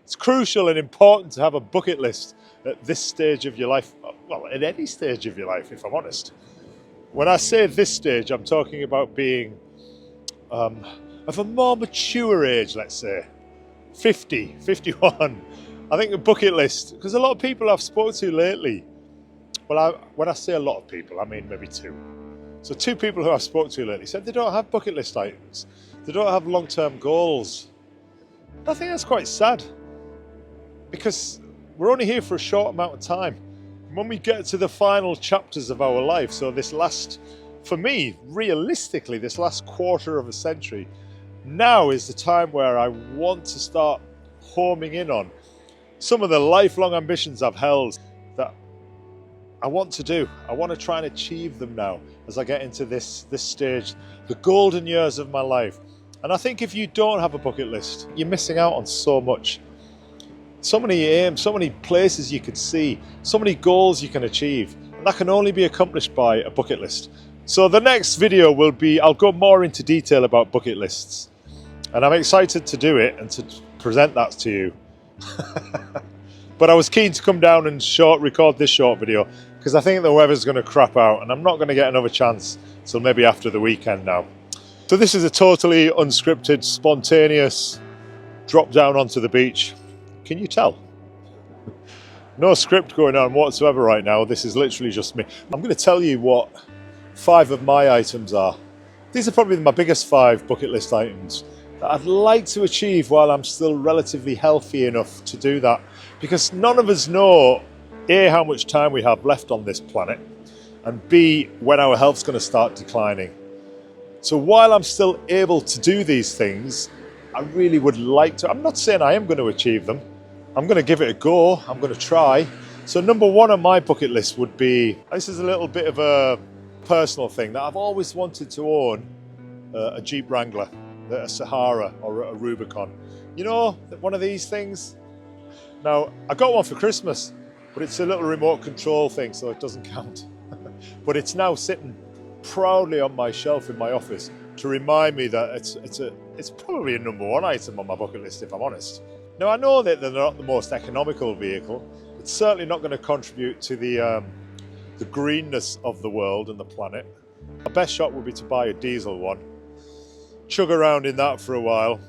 It's crucial and important to have a bucket list at this stage of your life. Well, at any stage of your life, if I'm honest. When I say this stage, I'm talking about being of a more mature age, let's say. 50, 51. I think a bucket list, because a lot of people I've spoken to lately, well, when I say a lot of people, I mean maybe two. So two people who I've spoken to lately said they don't have bucket list items. They don't have long-term goals. I think that's quite sad, because we're only here for a short amount of time. When we get to the final chapters of our life, so this last, for me, realistically, this last quarter of a century, now is the time where I want to start homing in on some of the lifelong ambitions I've held that I want to do. I want to try and achieve them now as I get into this stage, the golden years of my life. And I think if you don't have a bucket list, you're missing out on so much. So many aims, so many places you could see, so many goals you can achieve. And that can only be accomplished by a bucket list. So the next video will be, I'll go more into detail about bucket lists. And I'm excited to do it and to present that to you. But I was keen to come down and record this short video because I think the weather's going to crap out and I'm not going to get another chance till maybe after the weekend now. So this is a totally unscripted, spontaneous drop down onto the beach. Can you tell? No script going on whatsoever right now. This is literally just me. I'm going to tell you what 5 of my items are. These are probably my biggest 5 bucket list items that I'd like to achieve while I'm still relatively healthy enough to do that. Because none of us know, A, how much time we have left on this planet, and B, when our health's going to start declining. So while I'm still able to do these things, I really would like to. I'm not saying I am going to achieve them. I'm going to give it a go. I'm going to try. So number 1 on my bucket list would be, this is a little bit of a personal thing, that I've always wanted to own a Jeep Wrangler, a Sahara or a Rubicon. You know, one of these things. Now, I got one for Christmas, but it's a little remote control thing, so it doesn't count. But it's now sitting proudly on my shelf in my office to remind me that it's probably a number 1 item on my bucket list, if I'm honest. Now, I know that they're not the most economical vehicle. It's certainly not going to contribute to the greenness of the world and the planet. My best shot would be to buy a diesel one, chug around in that for a while,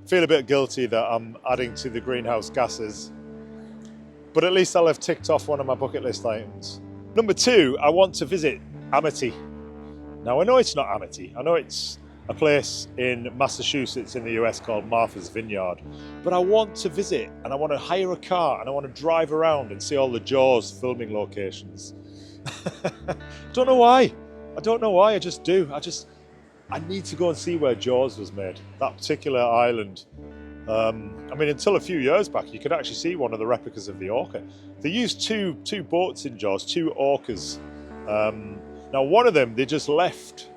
feel a bit guilty that I'm adding to the greenhouse gases, but at least I'll have ticked off one of my bucket list items. Number 2, I want to visit Amity. Now, I know it's not Amity. I know it's a place in Massachusetts in the US called Martha's Vineyard, but I want to visit and I want to hire a car and I want to drive around and see all the Jaws filming locations. Don't know why. I don't know why, I just do. I need to go and see where Jaws was made, that particular island. I mean, until a few years back, you could actually see one of the replicas of the orca. They used two boats in Jaws, 2 orcas. Now, one of them, they just left,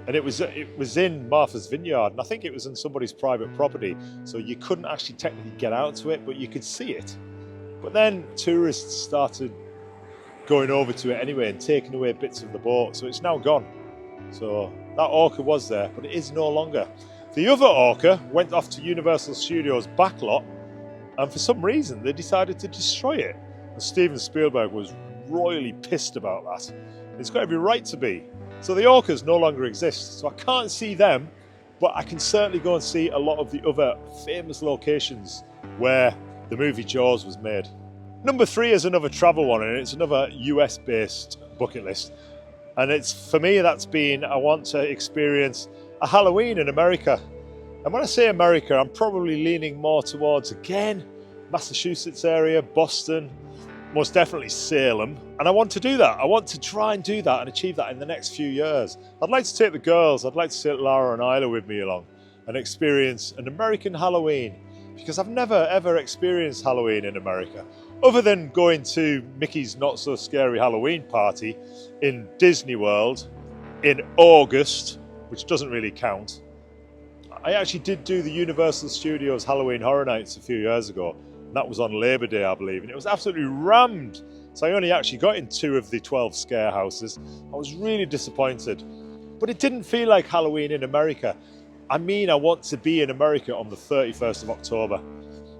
and it was in Martha's Vineyard, and I think it was on somebody's private property, so you couldn't actually technically get out to it, but you could see it. But then tourists started going over to it anyway and taking away bits of the boat, so it's now gone. So that orca was there, but it is no longer. The other orca went off to Universal Studios' backlot, and for some reason they decided to destroy it. And Steven Spielberg was royally pissed about that. It's got every right to be. So the orcas no longer exist, so I can't see them, but I can certainly go and see a lot of the other famous locations where the movie Jaws was made. Number 3 is another travel one, and it's another US-based bucket list. And it's, for me, that's been, I want to experience a Halloween in America. And when I say America, I'm probably leaning more towards, again, Massachusetts area, Boston, most definitely Salem. And I want to do that. I want to try and do that and achieve that in the next few years. I'd like to take the girls, I'd like to take Lara and Isla with me along and experience an American Halloween, because I've never ever experienced Halloween in America, other than going to Mickey's Not So Scary Halloween party in Disney World in August, which doesn't really count. I actually did do the Universal Studios Halloween Horror Nights a few years ago. And that was on Labor Day, I believe, and it was absolutely rammed. So I only actually got in 2 of the 12 scare houses. I was really disappointed. But it didn't feel like Halloween in America. I mean, I want to be in America on the 31st of October.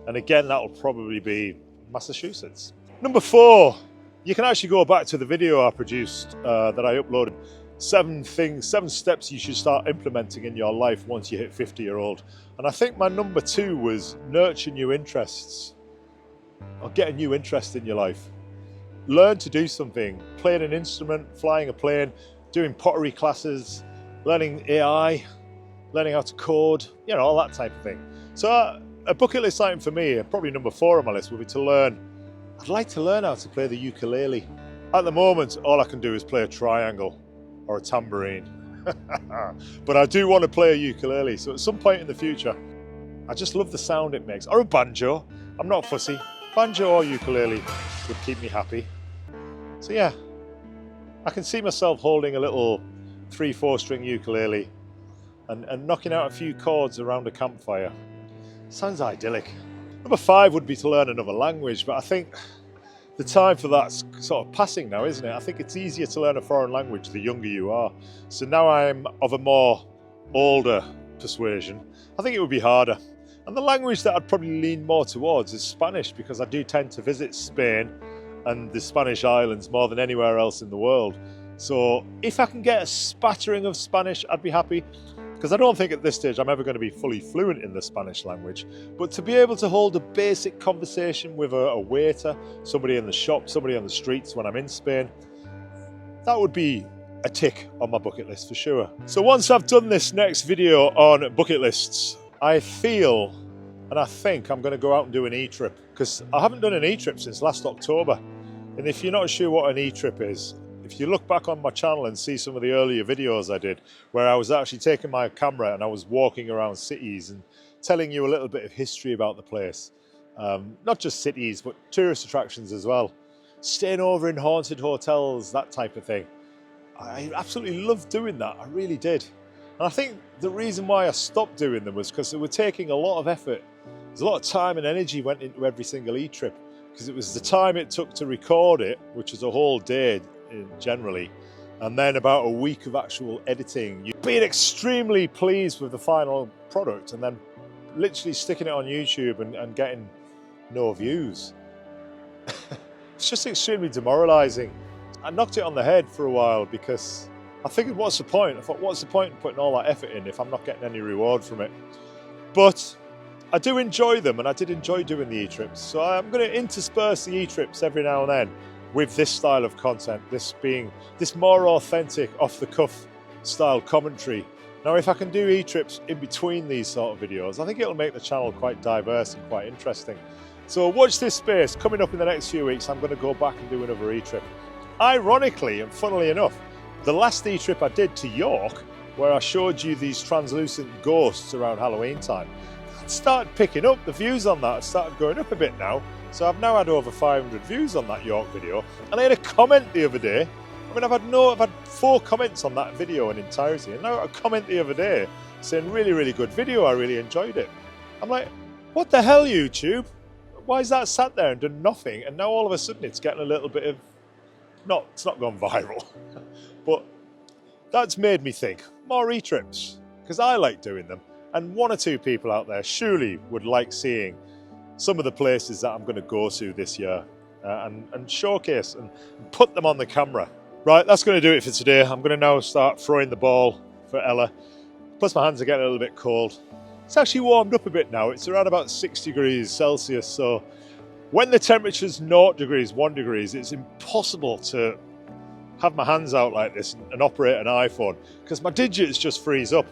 And again, that'll probably be Massachusetts. Number 4, you can actually go back to the video I produced that I uploaded. 7 steps you should start implementing in your life once you hit 50-year-old. And I think my number 2 was nurture new interests, or get a new interest in your life. Learn to do something, playing an instrument, flying a plane, doing pottery classes, learning AI, learning how to code, you know, all that type of thing. So a bucket list item for me, probably number 4 on my list, would be to learn. I'd like to learn how to play the ukulele. At the moment, all I can do is play a triangle or a tambourine. But I do want to play a ukulele, so at some point in the future, I just love the sound it makes. Or a banjo. I'm not fussy. Banjo or ukulele would keep me happy. So yeah, I can see myself holding a little 3/4 string ukulele and knocking out a few chords around a campfire. Sounds idyllic. Number 5 would be to learn another language, but I think the time for that's sort of passing now, isn't it? I think it's easier to learn a foreign language the younger you are. So now I'm of a more older persuasion. I think it would be harder. And the language that I'd probably lean more towards is Spanish, because I do tend to visit Spain and the Spanish islands more than anywhere else in the world. So if I can get a spattering of Spanish, I'd be happy, because I don't think at this stage I'm ever going to be fully fluent in the Spanish language. But to be able to hold a basic conversation with a waiter, somebody in the shop, somebody on the streets when I'm in Spain, that would be a tick on my bucket list for sure. So once I've done this next video on bucket lists, I feel and I think I'm going to go out and do an e-trip, because I haven't done an e-trip since last October. And if you're not sure what an e-trip is, if you look back on my channel and see some of the earlier videos I did, where I was actually taking my camera and I was walking around cities and telling you a little bit of history about the place. Not just cities, but tourist attractions as well. Staying over in haunted hotels, that type of thing. I absolutely loved doing that, I really did. And I think the reason why I stopped doing them was because they were taking a lot of effort. There's a lot of time and energy went into every single e-trip, because it was the time it took to record it, which was a whole day generally, and then about a week of actual editing. You've been extremely pleased with the final product and then literally sticking it on YouTube and getting no views. It's just extremely demoralizing. I knocked it on the head for a while because I figured, what's the point? I thought, what's the point in putting all that effort in if I'm not getting any reward from it? But I do enjoy them, and I did enjoy doing the e-trips. So I'm going to intersperse the e-trips every now and then with this style of content, this being this more authentic, off-the-cuff style commentary. Now, if I can do e-trips in between these sort of videos, I think it'll make the channel quite diverse and quite interesting. So watch this space. Coming up in the next few weeks, I'm going to go back and do another e-trip. Ironically and funnily enough, the last e-trip I did to York, where I showed you these translucent ghosts around Halloween time, I started picking up the views on that. It started going up a bit now. So I've now had over 500 views on that York video. And I had a comment the other day. I mean, I've had 4 comments on that video in entirety. And now I got a comment the other day saying, really, really good video. I really enjoyed it. I'm like, what the hell, YouTube? Why is that sat there and done nothing? And now all of a sudden it's getting a little bit of, it's not gone viral. But that's made me think, more e-trips, because I like doing them. And 1 or 2 people out there surely would like seeing some of the places that I'm going to go to this year and showcase and put them on the camera. Right, that's going to do it for today. I'm going to now start throwing the ball for Ella. Plus my hands are getting a little bit cold. It's actually warmed up a bit now. It's around about 6 degrees Celsius. So when the temperature's 0 degrees, 1 degree, it's impossible to have my hands out like this and operate an iPhone, because my digits just freeze up.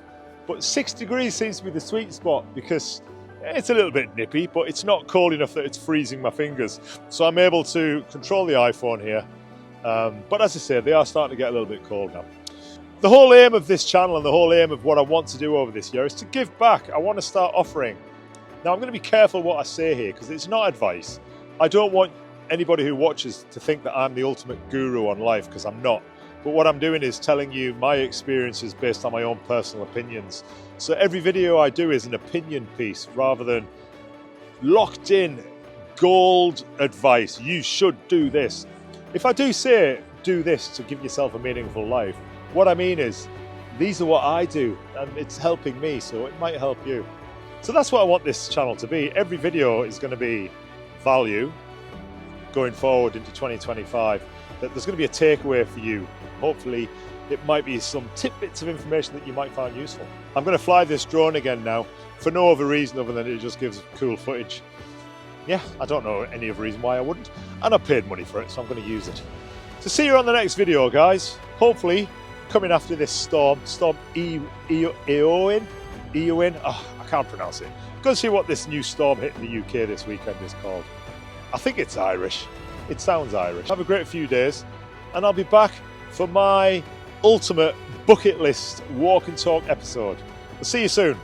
But 6 degrees seems to be the sweet spot, because it's a little bit nippy, but it's not cold enough that it's freezing my fingers. So I'm able to control the iPhone here. But as I said, they are starting to get a little bit cold now. The whole aim of this channel and the whole aim of what I want to do over this year is to give back. I want to start offering. Now, I'm going to be careful what I say here, because it's not advice. I don't want anybody who watches to think that I'm the ultimate guru on life, because I'm not. But what I'm doing is telling you my experiences based on my own personal opinions. So every video I do is an opinion piece rather than locked in gold advice. You should do this. If I do say do this to give yourself a meaningful life, what I mean is these are what I do and it's helping me, so it might help you. So that's what I want this channel to be. Every video is going to be value going forward into 2025. That there's going to be a takeaway for you. Hopefully it might be some tidbits of information that you might find useful. I'm going to fly this drone again now for no other reason other than it just gives cool footage. Yeah, I don't know any other reason why I wouldn't. And I paid money for it, so I'm going to use it. So see you on the next video, guys. Hopefully coming after this storm Eowyn. Oh, I can't pronounce it. Go see what this new storm hitting the UK this weekend is called. I think it's Irish. It sounds Irish. Have a great few days, and I'll be back for my ultimate bucket list walk and talk episode. I'll see you soon.